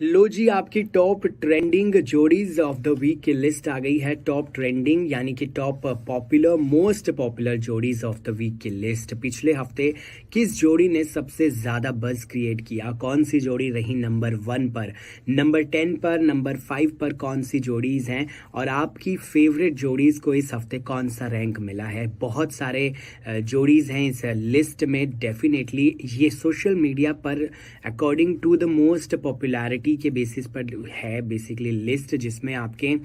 लो जी, आपकी top trending जोड़ीज ऑफ द वीक की लिस्ट आ गई है। टॉप ट्रेंडिंग यानी कि टॉप पॉपुलर मोस्ट पॉपुलर जोड़ीज ऑफ द वीक की लिस्ट। पिछले हफ्ते किस जोड़ी ने सबसे ज्यादा बuzz क्रिएट किया, कौन सी जोड़ी रही नंबर 1 पर, नंबर 10 पर, नंबर 5 पर कौन सी जोड़ीज हैं और आपकी फेवरेट जोड़ीज को इस हफ्ते कौन सा रैंक मिला है। बहुत सारे जोड़ीज हैं इस लिस्ट में। डेफिनेटली ये सोशल मीडिया पर according to the most popularity के बेसिस पर है बेसिकली लिस्ट, जिसमें आपके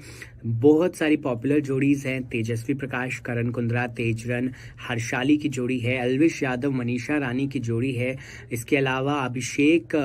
बहुत सारी पॉपुलर जोड़ीज हैं। तेजस्वी प्रकाश, करण कुंद्रा, तेजरन, हर्षाली की जोड़ी है। अलविश यादव, मनीषा रानी की जोड़ी है। इसके अलावा अभिषेक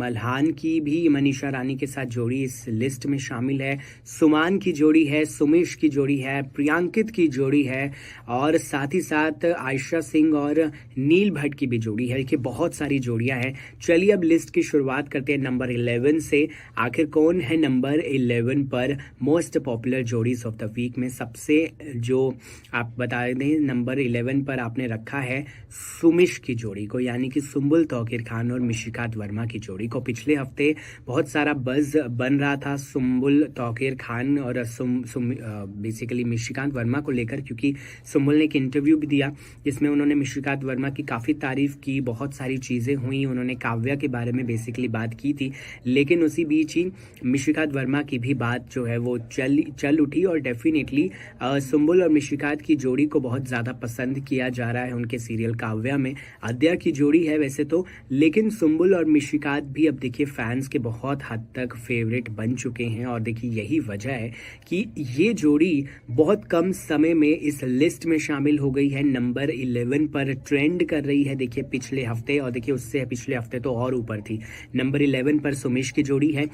मल्हान की भी मनीषा रानी के साथ जोड़ी इस लिस्ट में शामिल है। सुमान की जोड़ी है, सुमेश की जोड़ी है, प्रियांकित की जोड़ी है और साथ ही साथ आयशा सिंह और नील भट्ट की भी जोड़ी है। देखिए बहुत सारी जोड़ियां हैं। चलिए अब लिस्ट की शुरुआत करते हैं नंबर 11 से। आखिर कौन है नंबर 11 पर मोस्ट पॉपुलर जोड़ीज ऑफ द वीक में। सबसे जो आप बता दें नंबर 11 पर आपने रखा है सुमिश की जोड़ी को, यानी कि सुम्बुल तौकीर खान और मिशिकात वर्मा की जोड़ी को। पिछले हफ्ते बहुत सारा बज़ बन रहा था सुम्बुल तौकीर खान और बेसिकली मिशिकात वर्मा को लेकर, क्योंकि सुम्बुल ने एक इंटरव्यू भी दिया जिसमें उन्होंने मिशिकात वर्मा की काफ़ी तारीफ की। बहुत सारी चीज़ें हुई, उन्होंने काव्या के बारे में बेसिकली बात की थी, लेकिन उसी बीच ही मिशिकात वर्मा की भी बात जो है वो चल उठी और डेफिनेटली सुम्बुल और मिशिकात की जोड़ी को बहुत ज़्यादा पसंद किया जा रहा है उनके सीरियल काव्या में। अद्या की जोड़ी है वैसे तो, लेकिन सुम्बुल और मिशिकात भी अब देखिए फैंस के बहुत हद तक फेवरेट बन चुके हैं और देखिए यही वजह है कि ये जोड़ी बहुत कम समय में इस लिस्ट में शामिल हो गई है। नंबर 11 पर ट्रेंड कर रही है देखिए पिछले हफ्ते, और देखिए उससे पिछले हफ्ते तो और ऊपर थी। नंबर 11 पर सुमेश की जोड़ी है।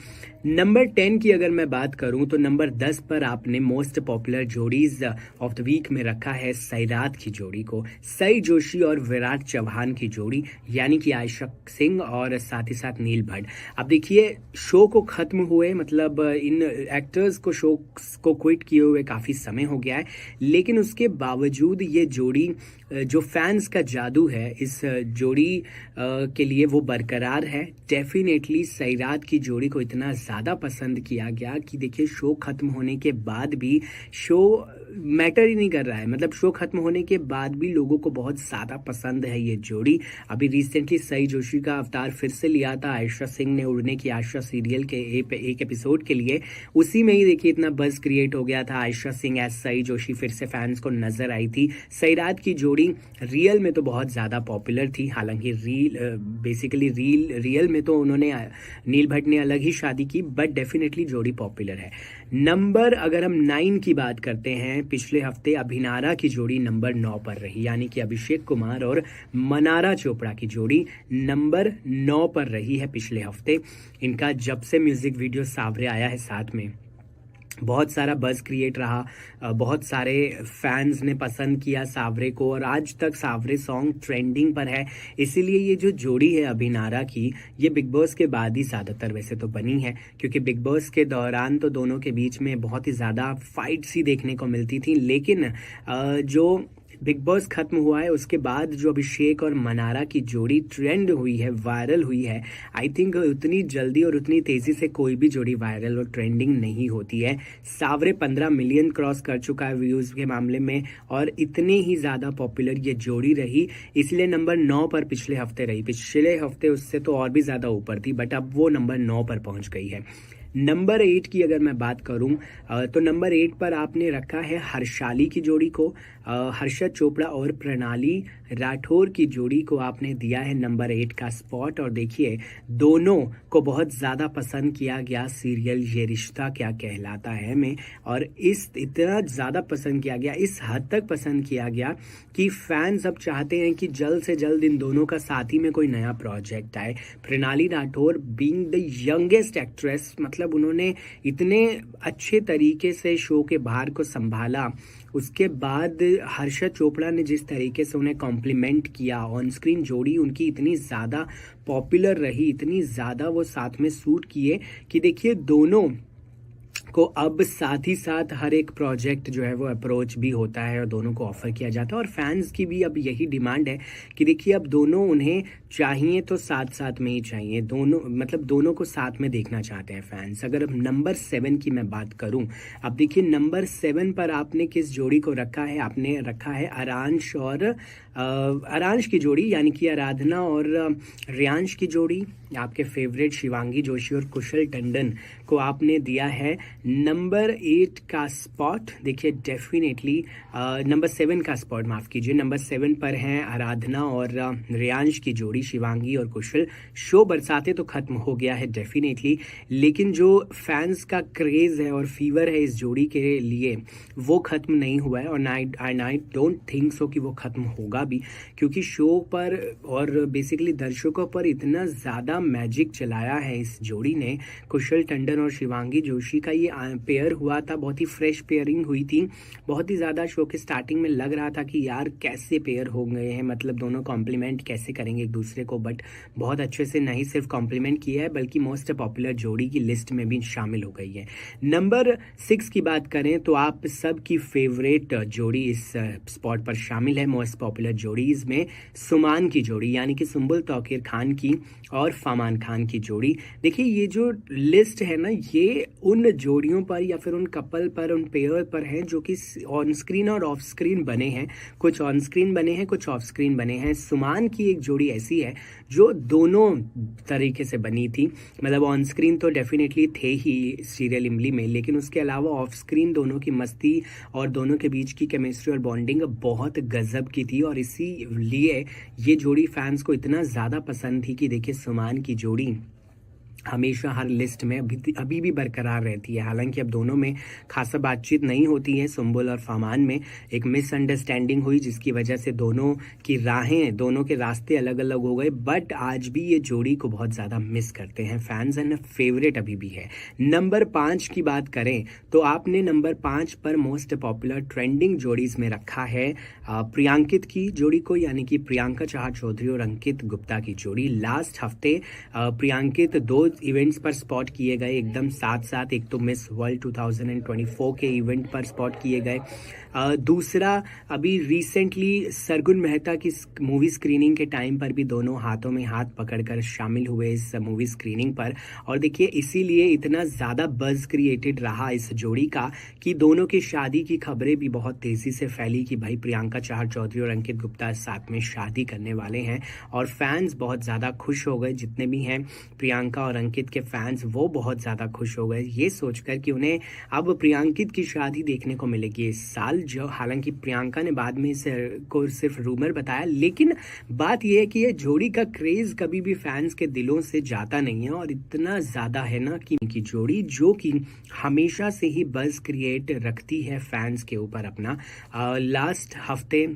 नंबर 10 की अगर मैं बात करूं तो नंबर 10 पर आपने मोस्ट पॉपुलर जोड़ीज ऑफ द वीक में रखा है सैराट की जोड़ी को। सई जोशी और विराट चौहान की जोड़ी, यानी कि आयशा सिंह और साथ ही साथ नील भट्ट। अब देखिए शो को खत्म हुए, मतलब इन एक्टर्स को शो को क्विट किए हुए काफी समय हो गया है, लेकिन उसके बावजूद ये जोड़ी जो फैंस का जादू है इस जोड़ी के लिए वो बरकरार है। डेफिनेटली सैराट की जोड़ी को इतना ज़्यादा पसंद किया गया कि देखिए शो खत्म होने के बाद भी शो मैटर ही नहीं कर रहा है, मतलब शो खत्म होने के बाद भी लोगों को बहुत ज़्यादा पसंद है ये जोड़ी। अभी रिसेंटली सई जोशी का अवतार फिर से लिया था आयशा सिंह ने उड़ने की आशा सीरियल के एक एपिसोड के लिए। उसी में ही देखिए इतना बज़ क्रिएट हो गया था। आयशा सिंह एज सई जोशी फिर से फैंस को नजर आई थी। सैराट की जोड़ी रियल में तो बहुत ज़्यादा पॉपुलर थी, हालांकि रियल में तो उन्होंने नील भट्ट ने अलग ही शादी की, बट डेफिनेटली जोड़ी पॉपुलर है। नंबर अगर हम 9 की बात करते हैं, पिछले हफ्ते अभिनारा की जोड़ी नंबर 9 पर रही, यानी कि अभिषेक कुमार और मनारा चोपड़ा की जोड़ी नंबर 9 पर रही है पिछले हफ्ते। इनका जब से म्यूजिक वीडियो सावरे आया है साथ में बहुत सारा बज़ क्रिएट रहा, बहुत सारे फैंस ने पसंद किया सावरे को और आज तक सावरे सॉन्ग ट्रेंडिंग पर है। इसीलिए ये जो जोड़ी है अभिनारा की, ये बिग बॉस के बाद ही ज़्यादातर वैसे तो बनी है, क्योंकि बिग बॉस के दौरान तो दोनों के बीच में बहुत ही ज़्यादा फाइट्स ही देखने को मिलती थी, लेकिन जो बिग बॉस खत्म हुआ है उसके बाद जो अभिषेक और मनारा की जोड़ी ट्रेंड हुई है, वायरल हुई है, आई थिंक उतनी जल्दी और उतनी तेजी से कोई भी जोड़ी वायरल और ट्रेंडिंग नहीं होती है। सावरे 15 मिलियन क्रॉस कर चुका है व्यूज के मामले में और इतने ही ज्यादा पॉपुलर ये जोड़ी रही, इसलिए नंबर 9 पर पिछले हफ्ते रही। पिछले हफ्ते उससे तो और भी ज्यादा ऊपर थी, बट अब वो नंबर 9 पर पहुंच गई है। नंबर 8 की अगर मैं बात करूं तो नंबर 8 पर आपने रखा है हर्षाली की जोड़ी को। हर्षद चोपड़ा और प्रणाली राठौर की जोड़ी को आपने दिया है नंबर 8 का स्पॉट। और देखिए दोनों को बहुत ज़्यादा पसंद किया गया सीरियल ये रिश्ता क्या कहलाता है में, और इस इतना ज़्यादा पसंद किया गया, इस हद तक पसंद किया गया कि फैंस अब चाहते हैं कि जल्द से जल्द इन दोनों का साथ ही में कोई नया प्रोजेक्ट आए। प्रणाली Rathore being the youngest actress, मतलब उन्होंने इतने अच्छे तरीके से शो के भार को संभाला। उसके बाद हर्षद चोपड़ा ने जिस तरीके से उन्हें कॉम्प्लीमेंट किया, ऑन स्क्रीन जोड़ी उनकी इतनी ज़्यादा पॉपुलर रही, इतनी ज़्यादा वो साथ में सूट किए कि देखिए दोनों को अब साथ ही साथ हर एक प्रोजेक्ट जो है वो अप्रोच भी होता है और दोनों को ऑफर किया जाता है। और फैंस की भी अब यही डिमांड है कि देखिए अब दोनों उन्हें चाहिए तो साथ साथ में ही चाहिए, दोनों मतलब दोनों को साथ में देखना चाहते हैं फैंस। अगर अब नंबर 7 की मैं बात करूं, अब देखिए नंबर 7 पर आपने किस जोड़ी को रखा है? आपने रखा है आरांश और आरांश की जोड़ी, यानी कि आराधना और रियांश की जोड़ी। आपके फेवरेट शिवांगी जोशी और कुशल टंडन को आपने दिया है नंबर 8 का स्पॉट। देखिए डेफिनेटली नंबर 7 का स्पॉट, माफ कीजिए, नंबर 7 पर हैं आराधना और रियांश की जोड़ी, शिवांगी और कुशल। शो बरसाते तो खत्म हो गया है डेफिनेटली, लेकिन जो फैंस का क्रेज है और फीवर है इस जोड़ी के लिए वो खत्म नहीं हुआ है। और आई डोंट थिंक सो कि वो खत्म होगा भी, क्योंकि शो पर और बेसिकली दर्शकों पर इतना ज़्यादा मैजिक चलाया है इस जोड़ी ने। कुशल टंडन और शिवांगी जोशी का ये पेयर हुआ था, बहुत ही फ्रेश पेयरिंग हुई थी। बहुत ही ज़्यादा शो के स्टार्टिंग में लग रहा था कि यार कैसे पेयर हो गए हैं, मतलब दोनों कॉम्प्लीमेंट कैसे करेंगे एक दूसरे को, बट बहुत अच्छे से नहीं सिर्फ कॉम्प्लीमेंट किया है बल्कि मोस्ट पॉपुलर जोड़ी की लिस्ट में भी शामिल हो गई है। नंबर 6 की बात करें तो आप सबकी फेवरेट जोड़ी इस स्पॉट पर शामिल है मोस्ट पॉपुलर जोड़ीज में, सुमान की जोड़ी, यानी कि सुंबुल तौकीर खान की और फरमान खान की जोड़ी। देखिए ये जो लिस्ट है ना, ये उन जोड़ियों पर या फिर उन कपल पर, उन पेयर पर है जो कि ऑन स्क्रीन और ऑफ स्क्रीन बने हैं। कुछ ऑन स्क्रीन बने हैं, कुछ ऑफ स्क्रीन बने हैं। सुमान की एक जोड़ी ऐसी है जो दोनों तरीके से बनी थी, मतलब ऑन स्क्रीन तो डेफिनेटली थे ही सीरियल इमली में, लेकिन उसके अलावा ऑफ स्क्रीन दोनों की मस्ती और दोनों के बीच की केमिस्ट्री और बॉन्डिंग बहुत गजब की थी। और इसीलिए ये जोड़ी फैंस को इतना ज़्यादा पसंद थी कि देखिए सुमान की जोड़ी हमेशा हर लिस्ट में अभी भी बरकरार रहती है। हालांकि अब दोनों में खासा बातचीत नहीं होती है, सुंबुल और फरमान में एक मिसअंडरस्टैंडिंग हुई जिसकी वजह से दोनों की राहें, दोनों के रास्ते अलग अलग हो गए, बट आज भी ये जोड़ी को बहुत ज़्यादा मिस करते हैं फैंस एंड फेवरेट अभी भी है। नंबर 5 की बात करें तो आपने नंबर 5 पर मोस्ट पॉपुलर ट्रेंडिंग जोड़ीज में रखा है प्रियांकित की जोड़ी को, यानी कि प्रियंका चाहर चौधरी और अंकित गुप्ता की जोड़ी। लास्ट हफ्ते प्रियांकित 2 इवेंट्स पर स्पॉट किए गए एकदम साथ साथ। एक तो मिस वर्ल्ड 2024 के इवेंट पर स्पॉट किए गए, दूसरा अभी रिसेंटली सरगुन मेहता की मूवी स्क्रीनिंग के टाइम पर भी दोनों हाथों में हाथ पकड़कर शामिल हुए इस मूवी स्क्रीनिंग पर। और देखिए इसीलिए इतना ज़्यादा बज़ क्रिएटेड रहा इस जोड़ी का कि दोनों की शादी की खबरें भी बहुत तेज़ी से फैली कि भाई प्रियंका चाहर चौधरी और अंकित गुप्ता साथ में शादी करने वाले हैं। और फैंस बहुत ज़्यादा खुश हो गए, जितने भी हैं प्रियंका और अंकित के फैंस वो बहुत ज़्यादा खुश हो गए ये सोचकर कि उन्हें अब प्रियांकित की शादी देखने को मिलेगी इस साल। जो हालांकि प्रियंका ने बाद में इसे को सिर्फ रूमर बताया, लेकिन बात यह है कि ये जोड़ी का क्रेज कभी भी फैंस के दिलों से जाता नहीं है और इतना ज़्यादा है ना कि इनकी जोड़ी जो कि हमेशा से ही बज़ क्रिएट रखती है फैंस के ऊपर अपना। लास्ट हफ्ते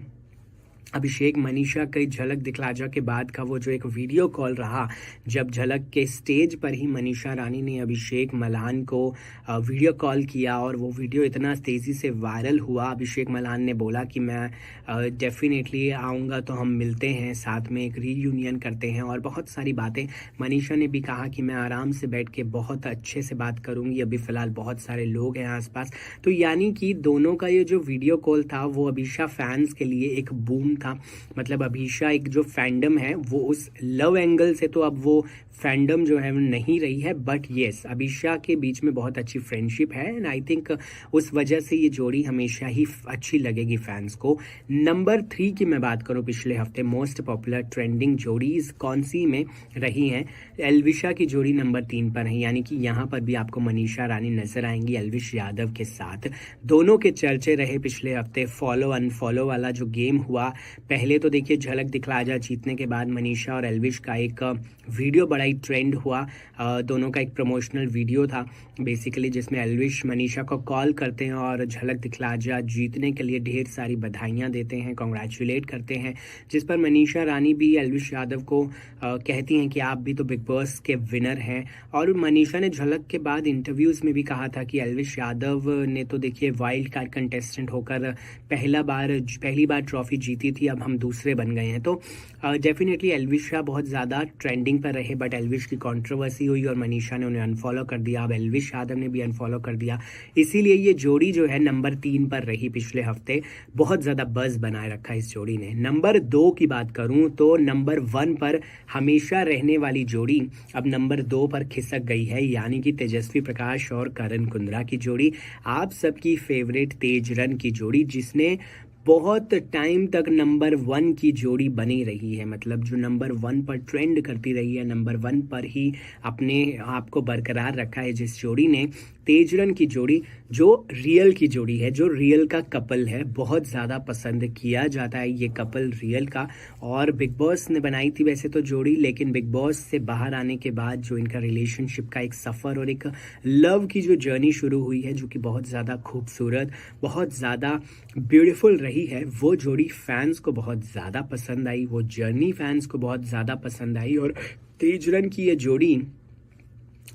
अभिषेक मनीषा की झलक दिखला जा के बाद का वो जो एक वीडियो कॉल रहा, जब झलक के स्टेज पर ही मनीषा रानी ने अभिषेक मल्हान को वीडियो कॉल किया और वो वीडियो इतना तेज़ी से वायरल हुआ। अभिषेक मल्हान ने बोला कि मैं डेफिनेटली आऊँगा तो हम मिलते हैं, साथ में एक रीयूनियन करते हैं और बहुत सारी बातें। मनीषा ने भी कहा कि मैं आराम से बैठ के बहुत अच्छे से बात करूँगी, अभी फ़िलहाल बहुत सारे लोग हैं आसपास। तो यानी कि दोनों का ये जो वीडियो कॉल था वो अभिषा फैंस के लिए एक बूम था। मतलब अभिषा एक जो फैंडम है वो उस लव एंगल से तो अब वो फैंडम जो है नहीं रही है, बट येस अभिषा के बीच में बहुत अच्छी फ्रेंडशिप है एंड आई थिंक उस वजह से ये जोड़ी हमेशा ही अच्छी लगेगी फैंस को। नंबर 3 की मैं बात करूं, पिछले हफ्ते मोस्ट पॉपुलर ट्रेंडिंग जोड़ीज कौन सी में रही हैं? एल्विशा की जोड़ी नंबर 3 पर है, यानी कि यहाँ पर भी आपको मनीषा रानी नजर आएंगी एल्विश यादव के साथ। दोनों के चर्चे रहे पिछले हफ्ते, फॉलो अनफॉलो वाला जो गेम हुआ। पहले तो देखिए झलक दिखला जा जीतने के बाद मनीषा और एल्विश का एक वीडियो बड़ा ही ट्रेंड हुआ। दोनों का एक प्रमोशनल वीडियो था बेसिकली, जिसमें एल्विश मनीषा को कॉल करते हैं और झलक दिखला जा जीतने के लिए ढेर सारी बधाइयां देते हैं, कॉन्ग्रेचुलेट करते हैं, जिस पर मनीषा रानी भी एल्विश यादव को कहती हैं कि आप भी तो बिग बॉस के विनर हैं। और मनीषा ने झलक के बाद इंटरव्यूज़ में भी कहा था कि एल्विश यादव ने तो देखिए वाइल्ड कार्ड कंटेस्टेंट होकर पहली बार ट्रॉफी जीती थी, अब हम दूसरे बन गए हैं। तो डेफिनेटली एल्विश शाह बहुत ज़्यादा ट्रेंडिंग पर रहे, बट एल्विश की कंट्रोवर्सी हुई और मनीषा ने उन्हें अनफॉलो कर दिया। अब एल्विश यादव ने भी अनफॉलो कर दिया, इसीलिए ये जोड़ी जो है नंबर 3 पर रही पिछले हफ्ते। बहुत ज़्यादा बज़ बनाए रखा इस जोड़ी ने। नंबर 2 की बात करूं तो नंबर 1 पर हमेशा रहने वाली जोड़ी अब नंबर 2 पर खिसक गई है, यानी कि तेजस्वी प्रकाश और करण कुंद्रा की जोड़ी। आप सबकी फेवरेट तेज रन की जोड़ी, जिसने बहुत टाइम तक नंबर 1 की जोड़ी बनी रही है, मतलब जो नंबर 1 पर ट्रेंड करती रही है, नंबर 1 पर ही अपने आप को बरकरार रखा है जिस जोड़ी ने, तेजरन की जोड़ी, जो रियल की जोड़ी है, जो रियल का कपल है। बहुत ज़्यादा पसंद किया जाता है ये कपल रियल का, और बिग बॉस ने बनाई थी वैसे तो जोड़ी, लेकिन बिग बॉस से बाहर आने के बाद जो इनका रिलेशनशिप का एक सफ़र और एक लव की जो जर्नी शुरू हुई है, जो कि बहुत ज़्यादा खूबसूरत, बहुत ज़्यादा ब्यूटीफुल रही है, वो जोड़ी फैंस को बहुत ज़्यादा पसंद आई, वो जर्नी फैंस को बहुत ज़्यादा पसंद आई, और तेजरन की ये जोड़ी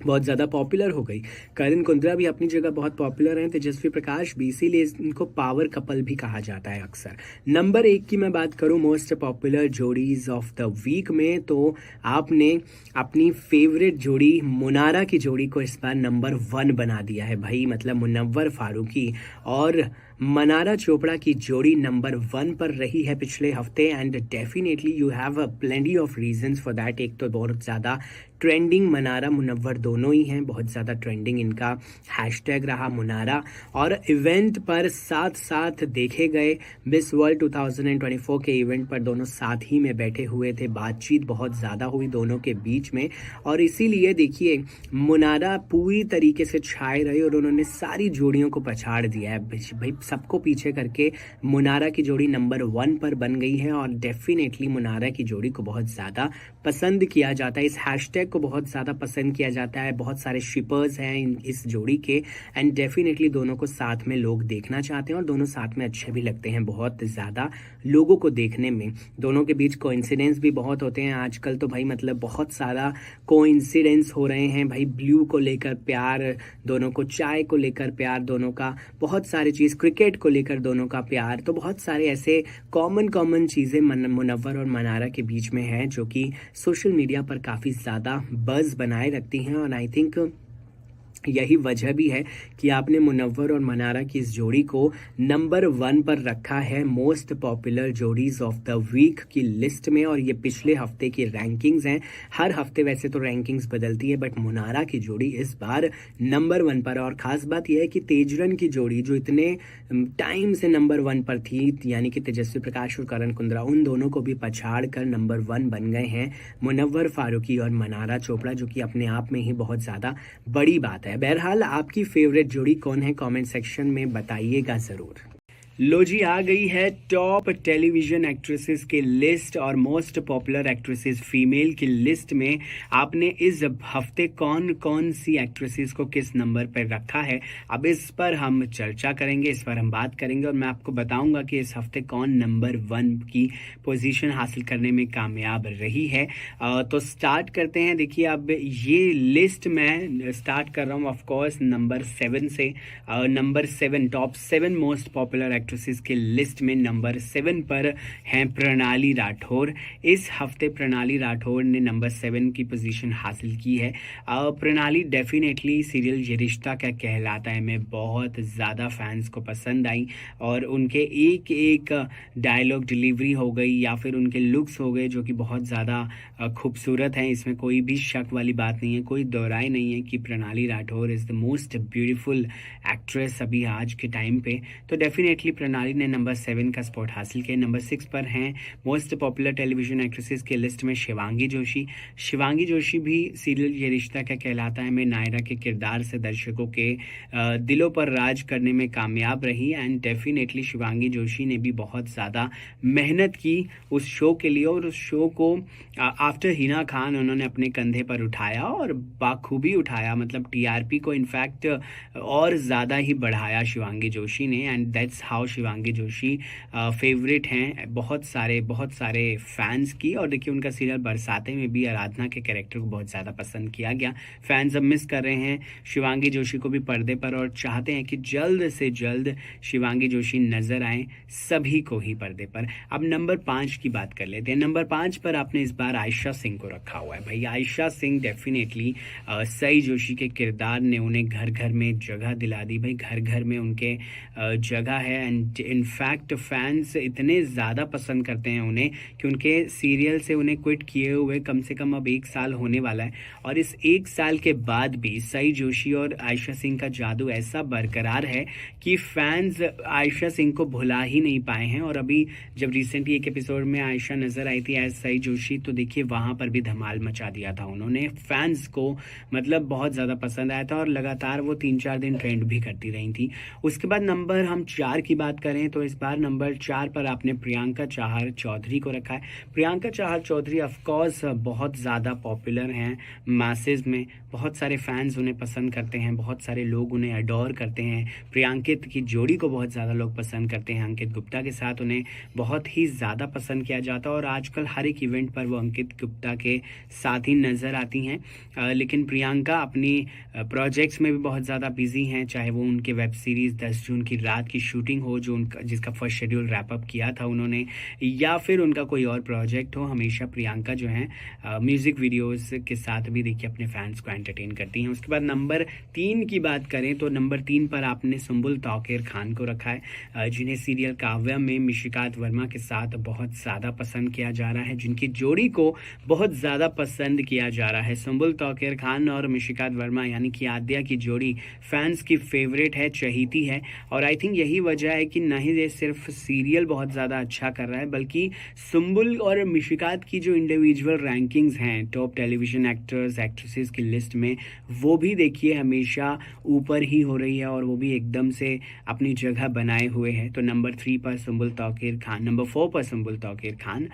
बहुत ज़्यादा पॉपुलर हो गई। करण कुंद्रा भी अपनी जगह बहुत पॉपुलर हैं, तेजस्वी प्रकाश भी, इसीलिए इनको पावर कपल भी कहा जाता है अक्सर। नंबर 1 की मैं बात करूं मोस्ट पॉपुलर जोड़ीज ऑफ द वीक में, तो आपने अपनी फेवरेट जोड़ी मुनारा की जोड़ी को इस बार नंबर 1 बना दिया है भाई, मतलब मुनव्वर फारूकी और मनारा चोपड़ा की जोड़ी नंबर 1 पर रही है पिछले हफ्ते, and definitely you have plenty of reasons for that. एक तो बहुत ज़्यादा ट्रेंडिंग मनारा मुनव्वर दोनों ही हैं, बहुत ज़्यादा ट्रेंडिंग इनका हैशटैग रहा मुनारा, और इवेंट पर साथ साथ देखे गए। मिस वर्ल्ड 2024 के इवेंट पर दोनों साथ ही में बैठे हुए थे, बातचीत बहुत ज़्यादा हुई दोनों के बीच में, और इसीलिए देखिए मुनारा पूरी तरीके से छाए रहे और उन्होंने सारी जोड़ियों को पछाड़ दिया है भाई, सबको पीछे करके मुनारा की जोड़ी नंबर 1 पर बन गई है, और डेफिनेटली मुनारा की जोड़ी को बहुत ज़्यादा पसंद किया जाता है, इस हैशटैग को बहुत ज़्यादा पसंद किया जाता है। बहुत सारे शिपर्स हैं इस जोड़ी के, एंड डेफिनेटली दोनों को साथ में लोग देखना चाहते हैं, और दोनों साथ में अच्छे भी लगते हैं बहुत ज़्यादा लोगों को देखने में। दोनों के बीच कोइंसिडेंस भी बहुत होते हैं आजकल तो भाई, मतलब बहुत सारा कोइंसिडेंस हो रहे हैं भाई। ब्लू को लेकर प्यार दोनों को, चाय को लेकर प्यार दोनों का, बहुत सारी चीज़, क्रिकेट को लेकर दोनों का प्यार, तो बहुत सारे ऐसे कॉमन चीज़ें मुनव्वर और मनारा के बीच में हैं, जो कि सोशल मीडिया पर काफ़ी ज़्यादा बज़ बनाए रखती हैं। और आई थिंक यही वजह भी है कि आपने मुनव्वर और मनारा की इस जोड़ी को नंबर 1 पर रखा है मोस्ट पॉपुलर जोड़ीज ऑफ द वीक की लिस्ट में, और ये पिछले हफ्ते की रैंकिंग्स हैं। हर हफ्ते वैसे तो रैंकिंग्स बदलती है, बट मुनारा की जोड़ी इस बार नंबर 1 पर। और ख़ास बात यह है कि तेजरन की जोड़ी जो इतने टाइम से नंबर 1 पर थी, यानी कि तेजस्वी प्रकाश और करण कुंद्रा, उन दोनों को भी पछाड़ कर नंबर 1 बन गए हैं मुनव्वर फारूकी और मनारा चोपड़ा, जो कि अपने आप में ही बहुत ज़्यादा बड़ी बात है। बहरहाल आपकी फेवरेट जोड़ी कौन है, कमेंट सेक्शन में बताइएगा ज़रूर। लो जी, आ गई है टॉप टेलीविजन एक्ट्रेसेस की लिस्ट और मोस्ट पॉपुलर एक्ट्रेसेस फीमेल की लिस्ट में आपने इस हफ्ते कौन कौन सी एक्ट्रेसेस को किस नंबर पर रखा है, अब इस पर हम चर्चा करेंगे, इस पर हम बात करेंगे, और मैं आपको बताऊंगा कि इस हफ्ते कौन नंबर 1 की पोजीशन हासिल करने में कामयाब रही है। तो स्टार्ट करते हैं। देखिए, अब ये लिस्ट मैं स्टार्ट कर रहा हूँ ऑफकोर्स नंबर 7 से। Number 7, top 7 most popular actresses के लिस्ट में नंबर 7 पर हैं प्रणाली राठौर। इस हफ्ते प्रणाली राठौर ने नंबर 7 की पोजीशन हासिल की है। प्रणाली डेफिनेटली सीरियल ये रिश्ता क्या कहलाता है में बहुत ज़्यादा फैंस को पसंद आई, और उनके एक एक डायलॉग डिलीवरी हो गई या फिर उनके लुक्स हो गए, जो कि बहुत ज़्यादा खूबसूरत हैं। इसमें कोई भी शक वाली बात नहीं है, कोई दोहराई नहीं है कि प्रणाली Rathore is the most beautiful actress अभी आज के टाइम पे। तो डेफिनेटली प्रणाली ने नंबर 7 का स्पॉट हासिल किया। नंबर 6 पर हैं मोस्ट पॉपुलर टेलीविजन एक्ट्रेसेस के लिस्ट में शिवांगी जोशी। शिवांगी जोशी भी सीरियल ये रिश्ता क्या कहलाता है में नायरा के किरदार से दर्शकों के दिलों पर राज करने में कामयाब रही, एंड डेफिनेटली शिवांगी जोशी ने भी बहुत ज़्यादा मेहनत की उस शो के लिए, और उस शो को आफ्टर हिना खान उन्होंने अपने कंधे पर उठाया और बाखूबी उठाया, मतलब टीआरपी को इनफैक्ट और ज़्यादा ही बढ़ाया शिवांगी जोशी ने, एंड दैट्स हाउ बताओ शिवांगी जोशी फेवरेट हैं बहुत सारे फैंस की। और देखिए उनका सीरियल बरसाते में भी आराधना के कैरेक्टर को बहुत ज़्यादा पसंद किया गया। फैंस अब मिस कर रहे हैं शिवांगी जोशी को भी पर्दे पर और चाहते हैं कि जल्द से जल्द शिवांगी जोशी नजर आए सभी को ही पर्दे पर। अब नंबर 5 की बात कर लेते हैं। नंबर 5 पर आपने इस बार आयशा सिंह को रखा हुआ है। भाई आयशा सिंह डेफिनेटली सई जोशी के किरदार ने उन्हें घर घर में जगह दिला दी। भाई घर घर में उनके जगह है एंड इनफैक्ट फैंस इतने ज़्यादा पसंद करते हैं उन्हें कि उनके सीरियल से उन्हें क्विट किए हुए कम से कम अब 1 साल होने वाला है। और इस 1 साल के बाद भी सई जोशी और आयशा सिंह का जादू ऐसा बरकरार है कि फैंस आयशा सिंह को भुला ही नहीं पाए हैं। और अभी जब रिसेंटली एक एपिसोड में आयशा नजर आई थी एज सई जोशी, तो देखिए वहां पर भी धमाल मचा दिया था उन्होंने। फैंस को मतलब बहुत ज़्यादा पसंद आया था और लगातार वो 3-4 दिन ट्रेंड भी करती रही थी। उसके बाद नंबर हम 4 की बात करें तो इस बार नंबर 4 पर आपने प्रियंका चाहर चौधरी को रखा है। प्रियंका चाहर चौधरी ऑफकोर्स बहुत ज़्यादा पॉपुलर हैं मैसेज में, बहुत सारे फैंस उन्हें पसंद करते हैं, बहुत सारे लोग उन्हें अडोर करते हैं। प्रियांकित की जोड़ी को बहुत ज़्यादा लोग पसंद करते हैं, अंकित गुप्ता के साथ उन्हें बहुत ही ज़्यादा पसंद किया जाता है और आजकल हर एक इवेंट पर वो अंकित गुप्ता के साथ ही नज़र आती हैं। लेकिन प्रियंका अपनी प्रोजेक्ट्स में भी बहुत ज़्यादा बिजी हैं, चाहे वो उनके वेब सीरीज़ 10 जून की रात की शूटिंग हो जो उनका जिसका फर्स्ट शेड्यूल रैप अप किया था उन्होंने, या फिर उनका कोई और प्रोजेक्ट हो। हमेशा प्रियंका जो है म्यूज़िक वीडियोस के साथ भी देखिए अपने फैंस को एंटरटेन करती हैं। उसके बाद नंबर 3 की बात करें तो नंबर 3 पर आपने सुम्बुल तौकीर खान को रखा है, जिन्हें सीरियल काव्या में मिशिकात वर्मा के साथ बहुत ज़्यादा पसंद किया जा रहा है, जिनकी जोड़ी को बहुत ज़्यादा पसंद किया जा रहा है। सुम्बुल तौकीर खान और मिशिकात वर्मा यानी कि आद्या की जोड़ी फैंस की फेवरेट है, चहीती है। और आई थिंक यही वजह है कि न ही ये सिर्फ सीरियल बहुत ज़्यादा अच्छा कर रहा है बल्कि सुम्बुल और मिशिकात की जो इंडिविजुअल रैंकिंग्स हैं टॉप टेलीविजन एक्टर्स एक्ट्रेसेस की लिस्ट में, वो भी देखिए हमेशा ऊपर ही हो रही है और वो भी एकदम से अपनी जगह बनाए हुए हैं। तो नंबर 3 पर सुम्बुल तौकीर खान, नंबर 4 पर सुम्बुल तौकीर खान।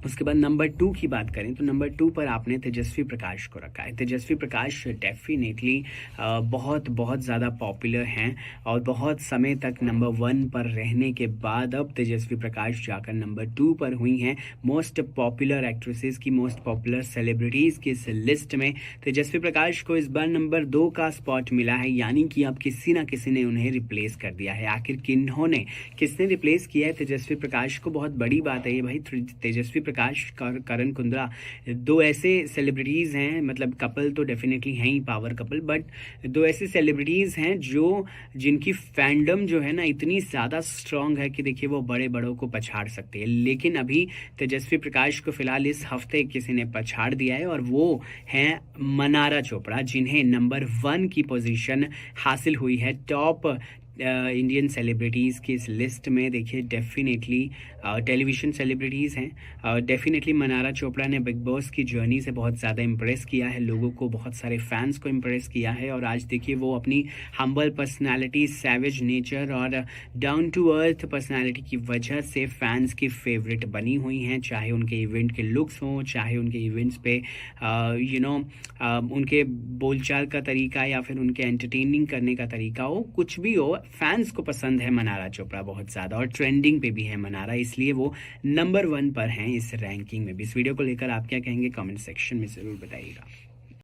उसके बाद नंबर 2 की बात करें तो नंबर 2 पर आपने तेजस्वी प्रकाश को रखा है। तेजस्वी प्रकाश डेफिनेटली बहुत ज़्यादा पॉपुलर हैं और बहुत समय तक नंबर 1 पर रहने के बाद अब तेजस्वी प्रकाश जाकर नंबर 2 पर हुई हैं मोस्ट पॉपुलर एक्ट्रेसेस की, मोस्ट पॉपुलर सेलिब्रिटीज़ की इस लिस्ट में तेजस्वी प्रकाश को इस बार नंबर 2 का स्पॉट मिला है। यानी कि अब किसी ना किसी ने उन्हें रिप्लेस कर दिया है। आखिर किसने रिप्लेस किया है तेजस्वी प्रकाश को, बहुत बड़ी बात है ये भाई। तेजस्वी प्रकाश करण कुंद्रा, 2 ऐसे सेलिब्रिटीज़ हैं, मतलब कपल तो डेफिनेटली हैं ही, पावर कपल, बट 2 ऐसे सेलिब्रिटीज़ हैं जिनकी फैंडम जो है ना इतनी ज़्यादा स्ट्रांग है कि देखिए वो बड़े बड़ों को पछाड़ सकते हैं। लेकिन अभी तेजस्वी प्रकाश को फिलहाल इस हफ्ते किसी ने पछाड़ दिया है और वो हैं मनारा चोपड़ा, जिन्हें नंबर 1 की पोजीशन हासिल हुई है टॉप इंडियन सेलिब्रिटीज़ की इस लिस्ट में। देखिए डेफिनेटली टेलीविज़न सेलिब्रिटीज़ हैं। डेफिनेटली मनारा चोपड़ा ने बिग बॉस की जर्नी से बहुत ज़्यादा इम्प्रेस किया है लोगों को, बहुत सारे फैंस को इम्प्रेस किया है। और आज देखिए वो अपनी हम्बल पर्सनालिटी, सैवेज नेचर और डाउन टू अर्थ पर्सनालिटी की वजह से फैंस की फेवरेट बनी हुई हैं। चाहे उनके इवेंट के लुक्स हों, चाहे उनके इवेंट्स पे उनके बोलचाल का तरीका या फिर उनके एंटरटेनिंग करने का तरीका हो, कुछ भी हो, फैंस को पसंद है मनारा चोपड़ा बहुत ज़्यादा और ट्रेंडिंग पे भी है मनारा, इसलिए वो नंबर 1 पर हैं इस रैंकिंग में भी। इस वीडियो को लेकर आप क्या कहेंगे कमेंट सेक्शन में ज़रूर बताइएगा।